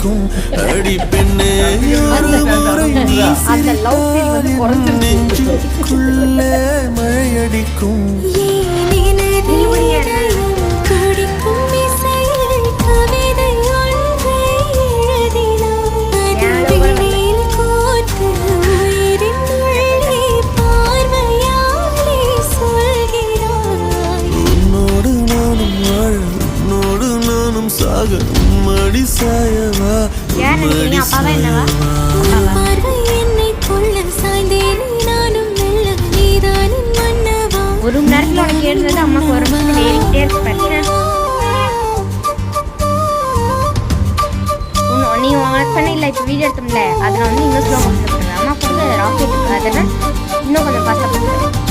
அடிக்கும் அடி பெண்ணே நெஞ்சுக்குள்ளே மழையடிக்கும் மடி சாயவா மடி சாயவா ஒரு மணி நேரத்தில் உனக்கு எழுதுறது அம்மாக்கு ஒரு மணி ஏறிக்கிட்டே இருக்கு. நீ உனக்கு பண்ண இல்லை இப்போ வீடியோ எடுத்தோம்ல அதில் வந்து இன்னும் ஸ்லோ பண்ணுறேன் அம்மா கொடுத்து ராக்கெட் அதெல்லாம் இன்னும் கொஞ்சம் ஃபாஸ்ட்டாக பண்ணுறேன்.